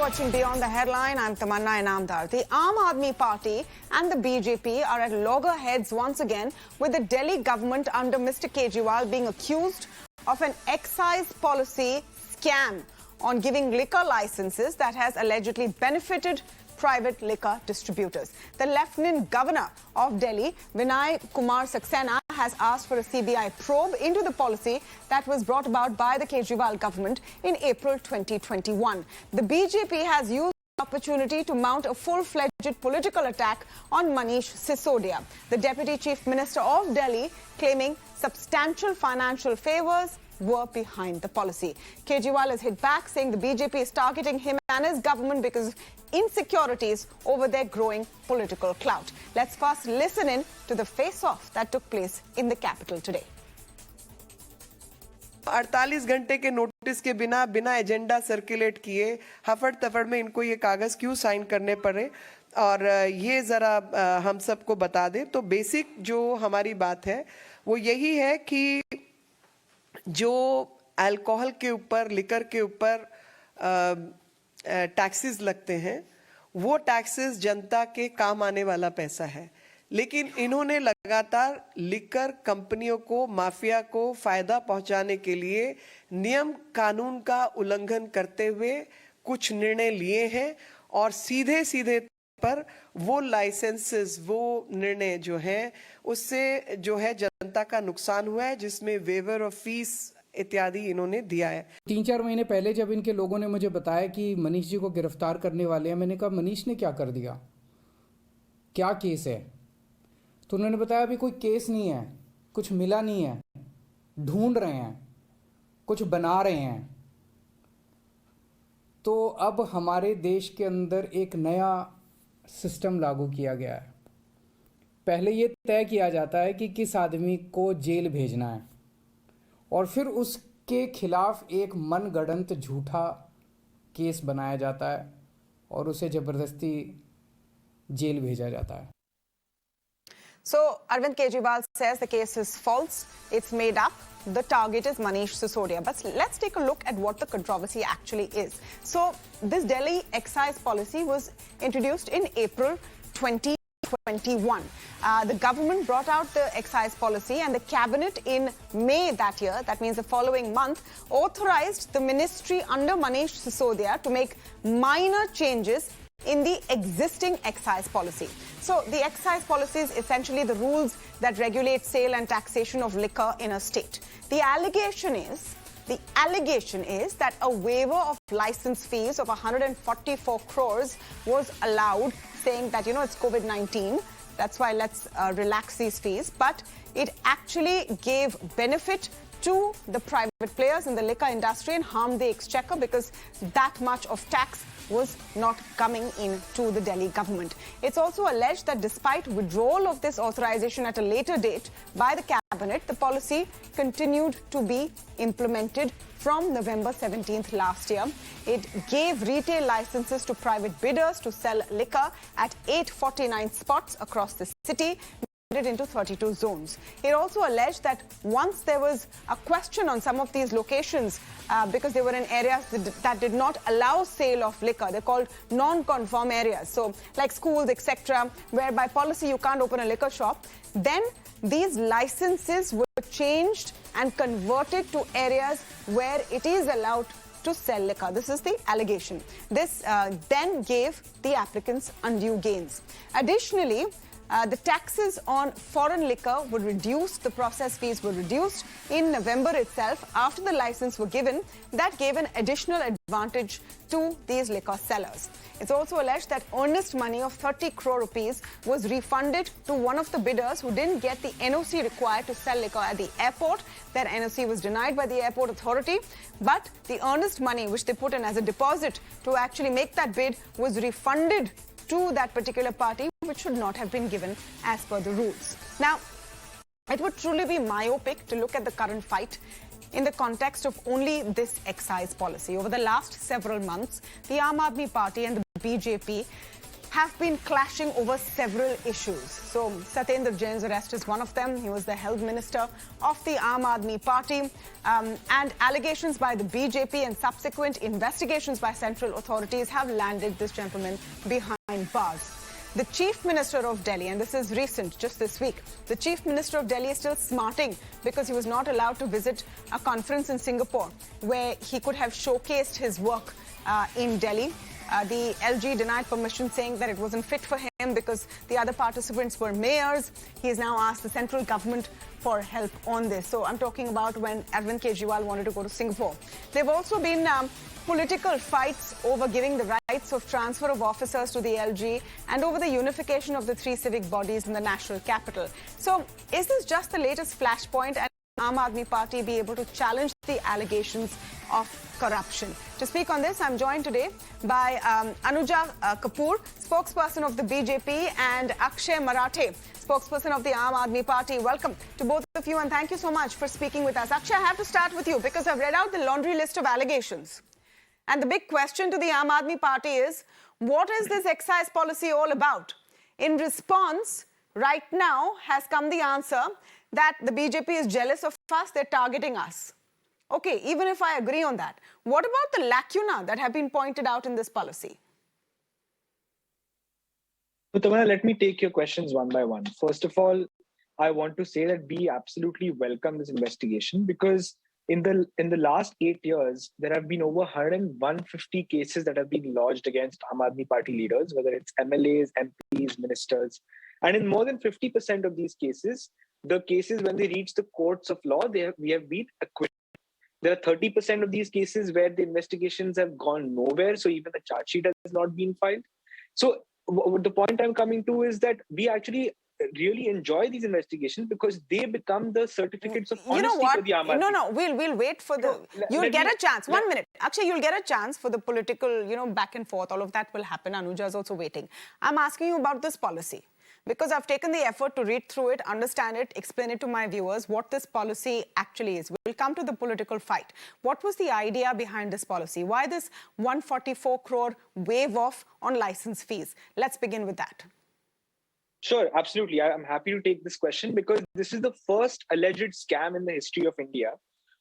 watching Beyond the Headline. I'm Tamanna Inamdar. The Aam Aadmi Party and the BJP are at loggerheads once again, with the Delhi government under Mr. Kejriwal being accused of an excise policy scam on giving liquor licenses that has allegedly benefited private liquor distributors. The Lieutenant Governor of Delhi, Vinay Kumar Saxena, has asked for a CBI probe into the policy that was brought about by the Kejriwal government in April 2021. The BJP has used the opportunity to mount a full-fledged political attack on Manish Sisodia, the Deputy Chief Minister of Delhi, claiming substantial financial favors were behind the policy. Kejriwal has hit back, saying the BJP is targeting him and his government because of insecurities over their growing political clout. Let's first listen in to the face-off that took place in the capital today. 48 घंटे के notice के बिना agenda circulate किए हफड़ तफड़ में इनको ये कागज क्यों साइन करने पड़े और ये जरा हम सबको बता दें। तो बेसिक जो हमारी बात है वो यही है कि जो अल्कोहल के ऊपर, लिकर के ऊपर टैक्सेस लगते हैं, वो टैक्सेस जनता के काम आने वाला पैसा है, लेकिन इन्होंने लगातार लिकर कंपनियों को, माफिया को फायदा पहुंचाने के लिए नियम कानून का उल्लंघन करते हुए कुछ निर्णय लिए हैं और सीधे सीधे पर वो लाइसेंसेस, वो निर्णय जो हैं उससे जो है जनता का नुकसान हुआ है, जिसमें वेवर ऑफ फीस इत्यादि इन्होंने दिया है। 3-4 महीने पहले जब इनके लोगों ने मुझे बताया कि मनीष जी को गिरफ्तार करने वाले हैं, मैंने कहा मनीष ने क्या कर दिया, क्या केस है? तो उन्होंने बताया अभी कोई केस नहीं है, कुछ मिला नहीं है, ढूंढ रहे हैं, कुछ बना रहे हैं। तो अब हमारे देश के अंदर एक नया सिस्टम लागू किया गया है। पहले ये तय किया जाता है कि किस आदमी को जेल भेजना है और फिर उसके खिलाफ एक मनगढ़ंत झूठा केस बनाया जाता है और उसे जबरदस्ती जेल भेजा जाता है। So, Arvind Kejriwal says the case is false, it's made up. The target is Manish Sisodia. But let's take a look at what the controversy actually is. So, this Delhi excise policy was introduced in April 2021. The government brought out the excise policy and the cabinet in May that year, that means the following month, authorized the ministry under Manish Sisodia to make minor changes in the existing excise policy. So the excise policy is essentially the rules that regulate sale and taxation of liquor in a state. The allegation is that a waiver of license fees of 144 crores was allowed, saying that, it's COVID-19, that's why let's relax these fees. But it actually gave benefit to the private players in the liquor industry and harmed the exchequer because that much of tax was not coming in to the Delhi government. It's also alleged that despite withdrawal of this authorization at a later date by the cabinet, the policy continued to be implemented from November 17th last year. It gave retail licenses to private bidders to sell liquor at 849 spots across the city, into 32 zones. It also alleged that once there was a question on some of these locations because they were in areas that did not allow sale of liquor, they're called non-conform areas, so like schools, etc., where by policy you can't open a liquor shop, then these licenses were changed and converted to areas where it is allowed to sell liquor. This is the allegation. This then gave the applicants undue gains. Additionally, the taxes on foreign liquor were reduced, the process fees were reduced in November itself after the license were given. That gave an additional advantage to these liquor sellers. It's also alleged that earnest money of 30 crore rupees was refunded to one of the bidders who didn't get the NOC required to sell liquor at the airport. That NOC was denied by the airport authority, but the earnest money which they put in as a deposit to actually make that bid was refunded to that particular party, which should not have been given as per the rules. Now, it would truly be myopic to look at the current fight in the context of only this excise policy. Over the last several months, the Aam Aadmi Party and the BJP have been clashing over several issues. So Satyendra Jain's arrest is one of them. He was the health minister of the Aam Aadmi Party. And allegations by the BJP and subsequent investigations by central authorities have landed this gentleman behind bars. The Chief Minister of Delhi, and this is recent, just this week, the Chief Minister of Delhi is still smarting because he was not allowed to visit a conference in Singapore where he could have showcased his work in Delhi. The LG denied permission, saying that it wasn't fit for him because the other participants were mayors. He has now asked the central government for help on this. So I'm talking about when Arvind Kejriwal wanted to go to Singapore. There have also been political fights over giving the rights of transfer of officers to the LG and over the unification of the three civic bodies in the national capital. So is this just the latest flashpoint, and Aam Aadmi Party be able to challenge the allegations of corruption? To speak on this, I'm joined today by Anuja Kapoor, spokesperson of the BJP, and Akshay Marathe, spokesperson of the Aam Aadmi Party. Welcome to both of you, and thank you so much for speaking with us. Akshay, I have to start with you because I've read out the laundry list of allegations. And the big question to the Aam Aadmi Party is, what is this excise policy all about? In response, right now has come the answer that the BJP is jealous of us, they're targeting us. Okay, even if I agree on that, what about the lacuna that have been pointed out in this policy? So, Tamara, let me take your questions one by one. First of all, I want to say that we absolutely welcome this investigation because in the last 8 years, there have been over 150 cases that have been lodged against Aam Aadmi Party leaders, whether it's MLAs, MPs, ministers. And in more than 50% of these cases, the cases when they reach the courts of law, we have been acquitted. There are 30% of these cases where the investigations have gone nowhere, so even the charge sheet has not been filed. So the point I'm coming to is that we actually really enjoy these investigations because they become the certificates of honesty for the Aam Aadmi. No, we'll wait for the... You'll get a chance. 1 minute. Actually, you'll get a chance for the political, back and forth. All of that will happen. Anuja is also waiting. I'm asking you about this policy because I've taken the effort to read through it, understand it, explain it to my viewers what this policy actually is. We'll come to the political fight. What was the idea behind this policy? Why this 144 crore waive off on license fees? Let's begin with that. Sure, absolutely. I'm happy to take this question because this is the first alleged scam in the history of India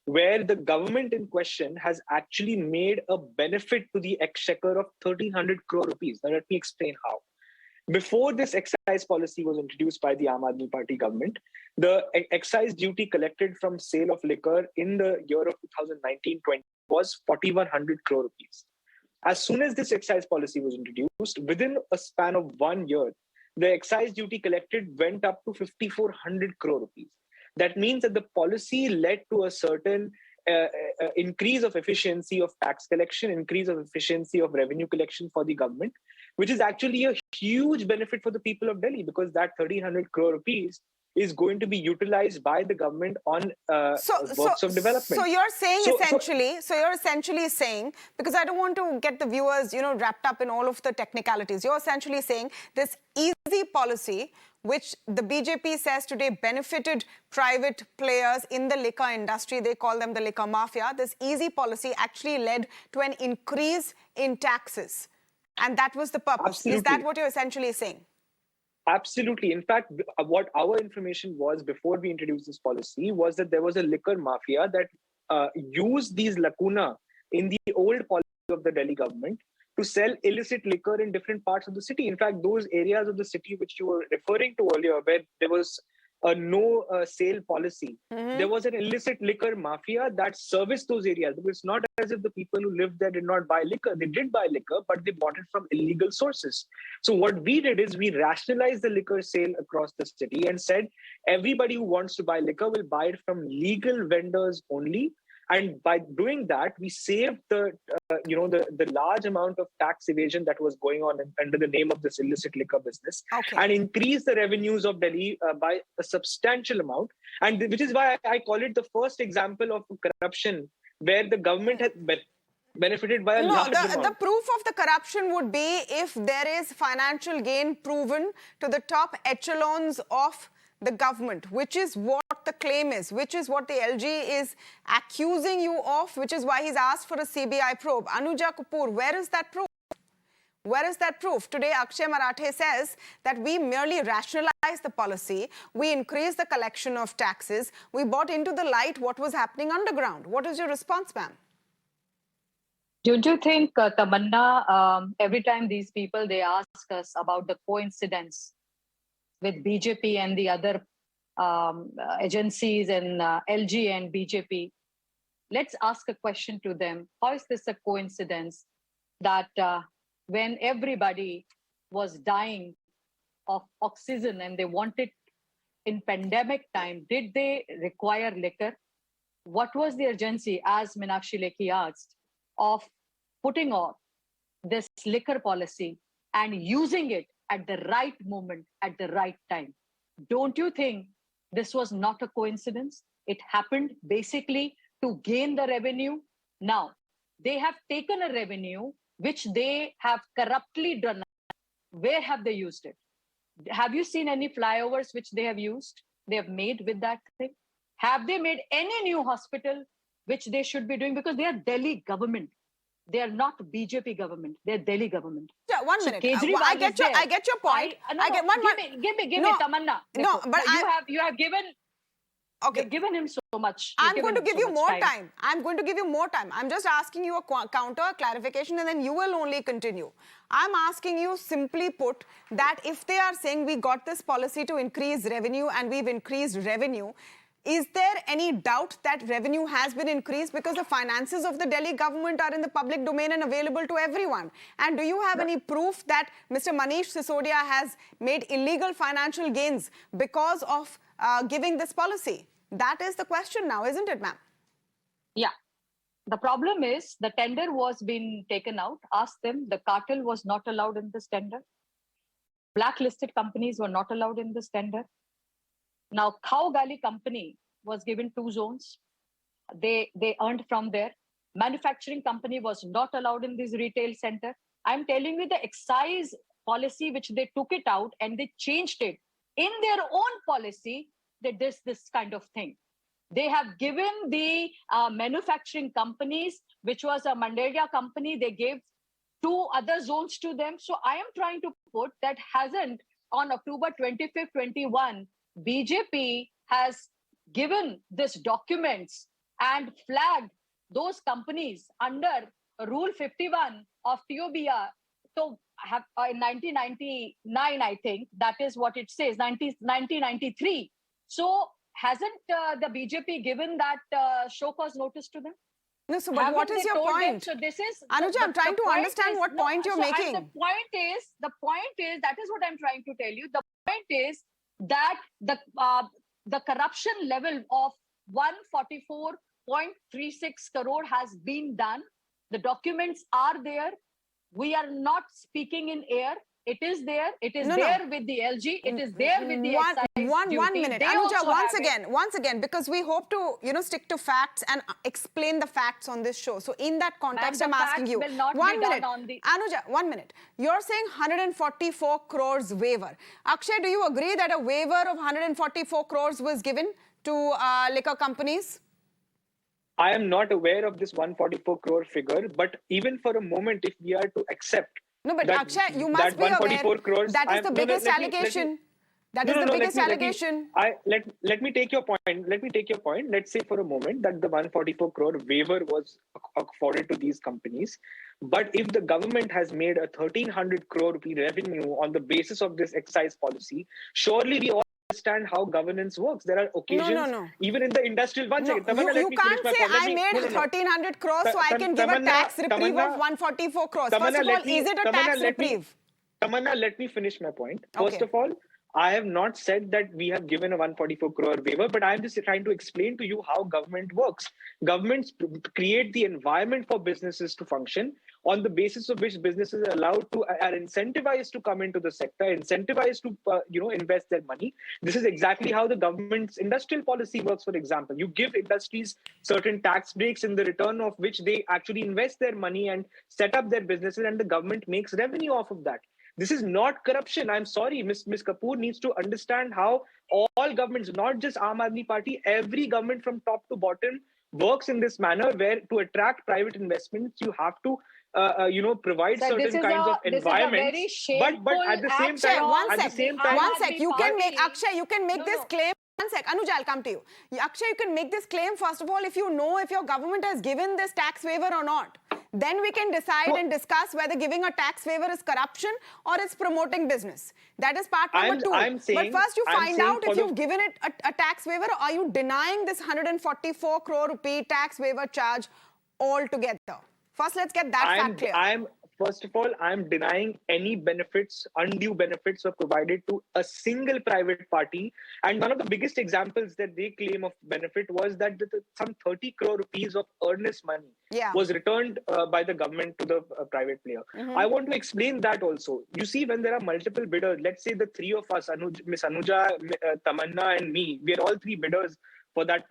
where the government in question has actually made a benefit to the exchequer of 1,300 crore rupees. Now, let me explain how. Before this excise policy was introduced by the Aam Aadmi Party government, the excise duty collected from sale of liquor in the year of 2019-20 was 4,100 crore rupees. As soon as this excise policy was introduced, within a span of 1 year, the excise duty collected went up to 5,400 crore rupees. That means that the policy led to a certain increase of efficiency of tax collection, increase of efficiency of revenue collection for the government, which is actually a huge benefit for the people of Delhi because that 1,300 crore rupees is going to be utilized by the government on works of development. So you're saying you're essentially saying, because I don't want to get the viewers, wrapped up in all of the technicalities, you're essentially saying this easy policy, which the BJP says today benefited private players in the liquor industry, they call them the liquor mafia, this easy policy actually led to an increase in taxes. And that was the purpose. Absolutely. Is that what you're essentially saying? Absolutely. In fact, what our information was before we introduced this policy was that there was a liquor mafia that used these lacuna in the old policy of the Delhi government to sell illicit liquor in different parts of the city. In fact, those areas of the city which you were referring to earlier, where there was a no sale policy, there was an illicit liquor mafia that serviced those areas. Because it's not as if the people who lived there did not buy liquor. They did buy liquor, but they bought it from illegal sources. So what we did is we rationalized the liquor sale across the city and said, everybody who wants to buy liquor will buy it from legal vendors only. And by doing that, we saved the large amount of tax evasion that was going on under the name of this illicit liquor business, and increased the revenues of Delhi by a substantial amount. And which is why I call it the first example of corruption where the government has benefited by a large amount. The proof of the corruption would be if there is financial gain proven to the top echelons of the government, which is what the claim is, which is what the LG is accusing you of, which is why he's asked for a CBI probe. Anuja Kapoor, where is that proof? Where is that proof? Today, Akshay Marathe says that we merely rationalized the policy, we increased the collection of taxes, we brought into the light what was happening underground. What is your response, ma'am? Don't you think, Tamanna, every time these people, they ask us about the coincidence with BJP and the other agencies and LG and BJP, let's ask a question to them. How is this a coincidence that when everybody was dying of oxygen and they wanted in pandemic time, did they require liquor? What was the urgency, as Meenakshi Lekhi asked, of putting on this liquor policy and using it at the right moment, at the right time? Don't you think this was not a coincidence? It happened basically to gain the revenue. Now, they have taken a revenue which they have corruptly done. Where have they used it? Have you seen any flyovers which they have used? They have made with that thing? Have they made any new hospital which they should be doing? Because they are Delhi government. They are not BJP government. They are Delhi government. Yeah, 1 minute. I get your point. Give me, Tamanna. No, but you have given. Okay. You've given him so much. I'm going to give you more time. I'm going to give you more time. I'm just asking you a counter clarification and then you will only continue. I'm asking you, simply put, that if they are saying we got this policy to increase revenue and we've increased revenue, is there any doubt that revenue has been increased because the finances of the Delhi government are in the public domain and available to everyone? And do you have any proof that Mr. Manish Sisodia has made illegal financial gains because of giving this policy? That is the question now, isn't it, ma'am? Yeah. The problem is the tender was being taken out. Ask them, the cartel was not allowed in this tender. Blacklisted companies were not allowed in this tender. Now, Khao Gali company was given 2 zones. They earned from there. Manufacturing company was not allowed in this retail center. I'm telling you, the excise policy, which they took it out and they changed it in their own policy, that this kind of thing. They have given the manufacturing companies, which was a Mandela company, they gave 2 other zones to them. So I am trying to put that hasn't on October 25th, 21, BJP has given these documents and flagged those companies under Rule 51 of TOBR. So in 1999, I think, that is what it says, 1993. So hasn't the BJP given that show cause notice to them? No, so but what is your point? So this is Anuja, I'm trying to understand what point you're making. The point is, that is what I'm trying to tell you. The point is that the corruption level of 144.36 crore has been done. The documents are there. We are not speaking in air. It is there. It is there with the LG. It is there with the excise one minute. They Anuja, once again, because we hope to, stick to facts and explain the facts on this show. So in that context, I'm asking you. 1 minute. Anuja, 1 minute. You're saying 144 crores waiver. Akshay, do you agree that a waiver of 144 crores was given to liquor companies? I am not aware of this 144 crore figure, but even for a moment, if we are to accept. No, but Akshay, you must be aware crores, that is the biggest allegation. That is the biggest allegation. Let me take your point. Let's say for a moment that the 144 crore waiver was afforded to these companies. But if the government has made a 1,300 crore rupee revenue on the basis of this excise policy, surely we all understand how governance works. There are occasions, even in the industrial. You can't say I made 1,300 crores so I can give a tax reprieve of 144 crores. First of all, is it a tax reprieve? Tamanna, let me finish my point. First of all, I have not said that we have given a 144 crore waiver, but I am just trying to explain to you how government works. Governments create the environment for businesses to function, on the basis of which businesses are incentivized to come into the sector, incentivized to invest their money. This is exactly how the government's industrial policy works. For example, you give industries certain tax breaks in the return of which they actually invest their money and set up their businesses, and the government makes revenue off of that. This is not corruption. I'm sorry, Ms. Kapoor needs to understand how all governments, not just Aam Aadmi Party, every government from top to bottom works in this manner, where to attract private investments, you have to provide Sir, certain kinds of this is a environments. very shameful But at the same Akshay, time, one at the sec, same time, one sec. You can make, Party- Akshay, you can make No, this no. claim. One sec, Anuja, I'll come to you. Akshay, you can make this claim, first of all, if you know if your government has given this tax waiver or not. Then we can decide and discuss whether giving a tax waiver is corruption or it's promoting business. That is part number two. I'm saying, but first you I'm find saying out if you've given it a tax waiver, or are you denying this 144 crore rupee tax waiver charge altogether? First, let's get that fact clear. First of all, I'm denying any benefits, undue benefits were provided to a single private party. And one of the biggest examples that they claim of benefit was that some 30 crore rupees of earnest money was returned by the government to the private player. I want to explain that also. You see, when there are multiple bidders, let's say the three of us, Miss Anuja, Tamanna and me, we are all three bidders for that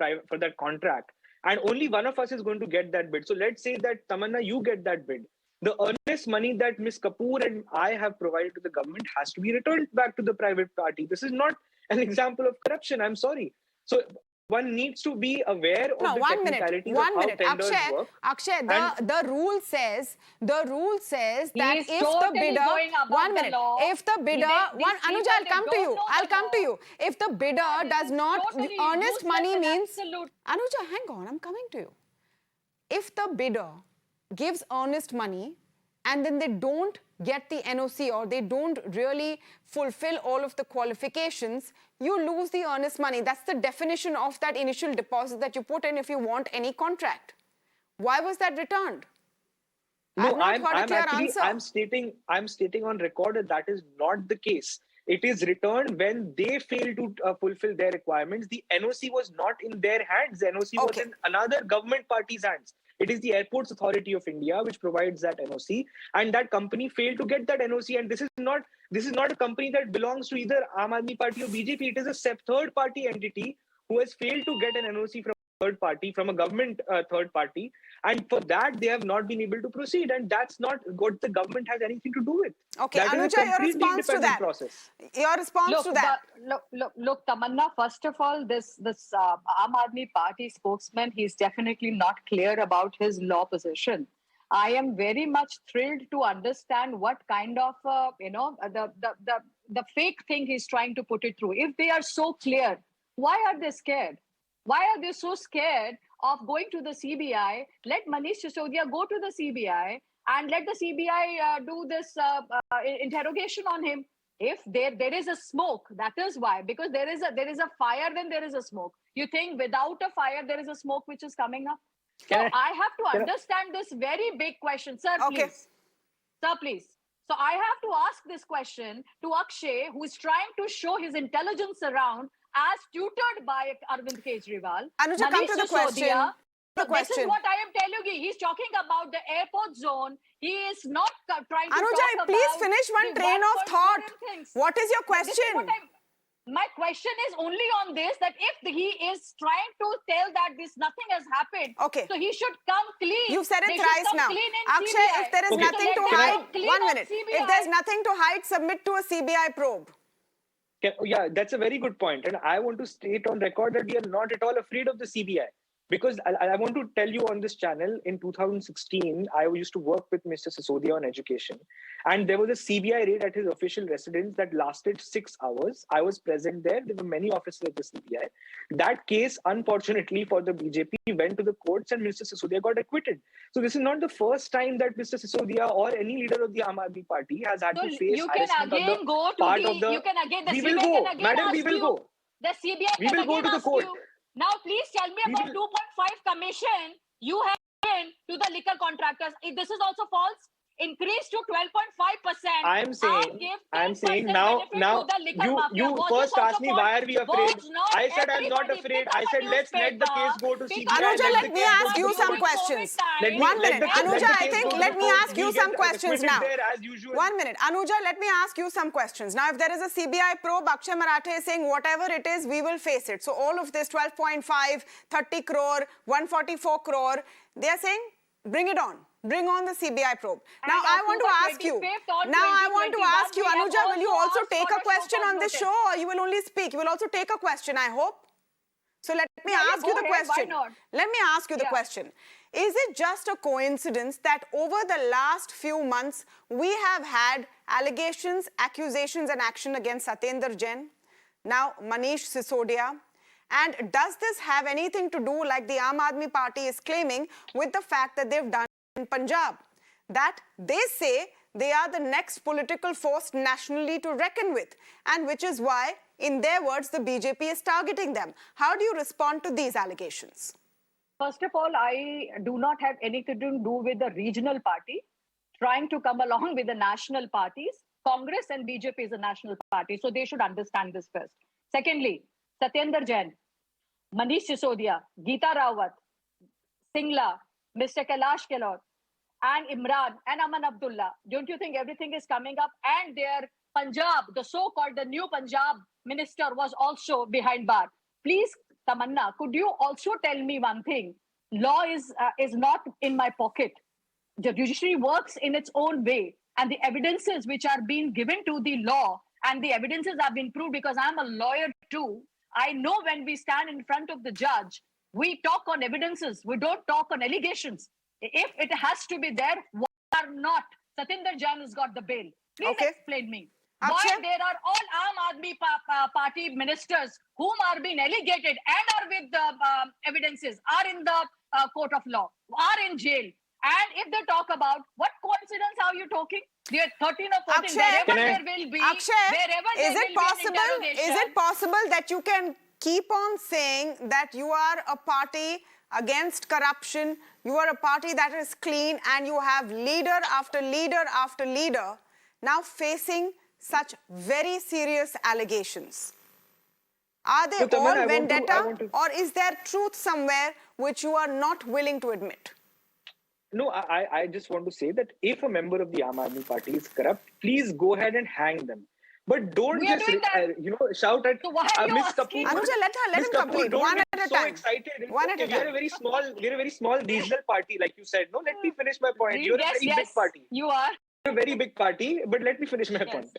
contract. And only one of us is going to get that bid. So let's say that, Tamanna, you get that bid. The earnest money that Ms. Kapoor and I have provided to the government has to be returned back to the private party. This is not an example of corruption. I'm sorry. So one needs to be aware of the technicalities of how tenders work. Akshay, the rule says that if the bidder, if the bidder, Anuja, I'll come to you. If the bidder does not, earnest money means, Anuja, hang on, I'm coming to you. If the bidder gives earnest money and then they don't get the NOC or they don't really fulfill all of the qualifications, you lose the earnest money. That's the definition of that initial deposit that you put in if you want any contract. Why was that returned? No, I'm stating on record that is not the case. It is returned when they fail to fulfill their requirements. The NOC was not in their hands. The NOC was in another government party's hands. It is the Airports Authority of India which provides that NOC, and that company failed to get that NOC. And this is not a company that belongs to either Aam Aadmi Party or BJP. It is a third party entity who has failed to get an NOC from a third party, from a government third party, and for that they have not been able to proceed. And that's not what the government has anything to do with. Okay, that Anuja, your response to that. Process. Your response to that. Look, Tamanna, first of all, this Aam Aadmi Party spokesman, he's definitely not clear about his law position. I am very much thrilled to understand what kind of, the fake thing he's trying to put it through. If they are so clear, why are they scared? Why are they so scared of going to the CBI? Let Manish Sisodia go to the CBI and let the CBI do this interrogation on him. If there is a smoke, that is why. Because there is a fire, then there is a smoke. You think without a fire, there is a smoke which is coming up? So I have to understand this very big question. Sir, please. Sir, please. So I have to ask this question to Akshay, who is trying to show his intelligence around as tutored by Arvind Kejriwal. Anuja, come to the question. This is what I am telling you. He's talking about the airport zone. He is not trying to Anuja, talk about... please finish one train of thought. What is your question? My question is only on this, that if he is trying to tell that nothing has happened, so he should come clean. You've said it thrice now. Akshay, if there is nothing to hide, 1 minute. If there's nothing to hide, submit to a CBI probe. Yeah, that's a very good point. And I want to state on record that we are not at all afraid of the CBI. Because I want to tell you on this channel, in 2016, I used to work with Mr. Sisodia on education. And there was a CBI raid at his official residence that lasted 6 hours. I was present there. There were many officers of the CBI. That case, unfortunately for the BJP, went to the courts and Mr. Sisodia got acquitted. So this is not the first time that Mr. Sisodia or any leader of the Aam Aadmi Party has had to face harassment on the part of the... We will go. Madam, we will go. The CBI we will go to the court. Now, please tell me about 2.5 commission you have given to the liquor contractors. If this is also false, increase to 12.5%. I'm saying now you first asked me why are we afraid. I said I'm not afraid. I said let's let the case go to CBI. Anuja, let me ask you some questions. 1 minute. Anuja, I think let me ask you some questions now. 1 minute. Anuja, let me ask you some questions. Now, if there is a CBI probe, Akshay Marathe is saying whatever it is, we will face it. So all of this 12.5, 30 crore, 144 crore, they are saying bring it on. Bring on the CBI probe. Now, I want to ask you. Anuja, will you also take a question on this show, or you will only speak? You will also take a question, I hope. So let me Yeah, ask you go the ahead, why question. not? Let me ask you the Yeah. question. Is it just a coincidence that over the last few months, we have had allegations, accusations, and action against Satyendra Jain, now Manish Sisodia? And does this have anything to do, like the Aam Aadmi Party is claiming, with the fact that they've done in Punjab? That they say they are the next political force nationally to reckon with, and which is why, in their words, the BJP is targeting them. How do you respond to these allegations? First of all, I do not have anything to do with the regional party trying to come along with the national parties. Congress and BJP is a national party, so they should understand this first. Secondly, Satyendra Jain, Manish Sisodia, Geeta Rawat, Singla, Mr. Kailash Gelot, and Imran and Aman Abdullah. Don't you think everything is coming up? And their Punjab, the so-called the new Punjab minister, was also behind bar. Please, Tamanna, could you also tell me one thing? Law is not in my pocket. The judiciary works in its own way, and the evidences which are being given to the law, and the evidences have been proved because I'm a lawyer too. I know when we stand in front of the judge, we talk on evidences. We don't talk on allegations. If it has to be there, why are not? Satyendra Jain has got the bail. Please explain me. Why Akshay? there are all Aam Aadmi Party ministers whom are being allegated and are with the evidences, are in the court of law, are in jail. And if they talk about, what coincidence are you talking? There are 13 or 14, Akshay, wherever there will be, wherever there will be an interrogation. Is it possible that you can keep on saying that you are a party against corruption, you are a party that is clean, and you have leader after leader after leader now facing such very serious allegations? Are they all vendetta, or is there truth somewhere which you are not willing to admit? No, I just want to say that if a member of the Aam Aadmi Party is corrupt, please go ahead and hang them. But don't We are just doing that. shout at So why are you Miss asking? Kapoor. Anuja, let Miss him Kapoor, complete. don't One get at a so time. excited. One at a We are time. a very small regional party, like you said. No, let me finish my point. You're Yes, a very big party. you are. You're a very big party, but let me finish my point.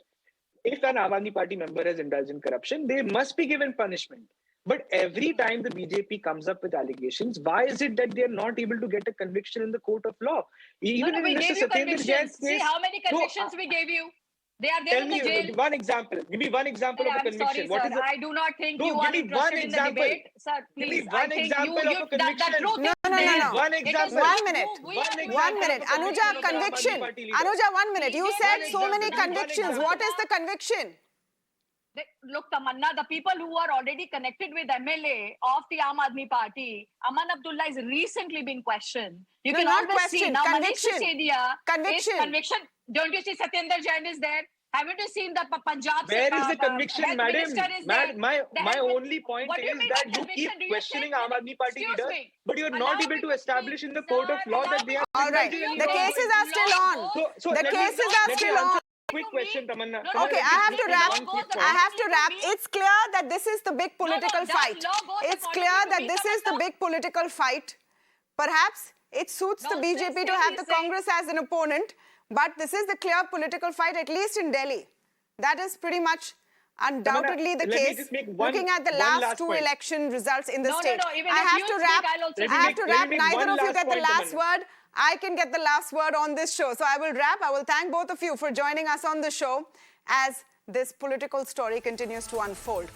If an Aam Aadmi Party member has indulged in corruption, they must be given punishment. But every time the BJP comes up with allegations, why is it that they are not able to get a conviction in the court of law? Even No, in we Mr. gave you Satyendra Jain's convictions. See case, how many convictions we gave you. They are there tell in the me jail. one example. Give me one example of a I'm conviction. sorry, sir. I do not think you give are me one interested in the example. debate. Sir, Give me please. one I think example of a conviction. the truth is No. there. One It is example. not 1 minute. who we are doing 1 minute. example of a Anuja, conviction of an Aam Aadmi conviction. Party leader. Anuja, 1 minute. You BJP said is so many one convictions. example. What is the conviction? Look, Tamanna, the people who are already connected with MLA of the Aam Aadmi Party, Aman Abdullah is recently being questioned. You No, can not always see question. now Conviction. Manish Sisodia Conviction. is conviction. Don't you see Satyendra Jain is there? Haven't you seen the Punjab? Where is the conviction, health madam? minister is there? My The only point what do you is mean that by you conviction? keep Do you questioning say- Aam Aadmi Party Excuse leaders, me. but you're Allow not me able to to establish speak. in the court of Sir, law allow that they me are All right. indulging in The wrongdoing. cases are still on. So The let me- cases are let me still answer on. a quick question, Tamanna. No, Okay, let I me have to finish wrap. one quick point. I have to wrap. Me. It's clear that this is the big political that fight. law goes It's according clear to that me, this is the Tamanna. big political fight. Perhaps it suits the Nonsense BJP to thing have he's the saying. Congress as an opponent, but this is the clear political fight, at least in Delhi. That is pretty much undoubtedly the let me case, just make looking at the one last last two point. election results in the No, state. even I if have you to speak, wrap. I'll also Let me I have to make- let wrap. me make Neither one of you last get the point, last Tamanna. word. I can get the last word on this show. So I will wrap. I will thank both of you for joining us on the show as this political story continues to unfold.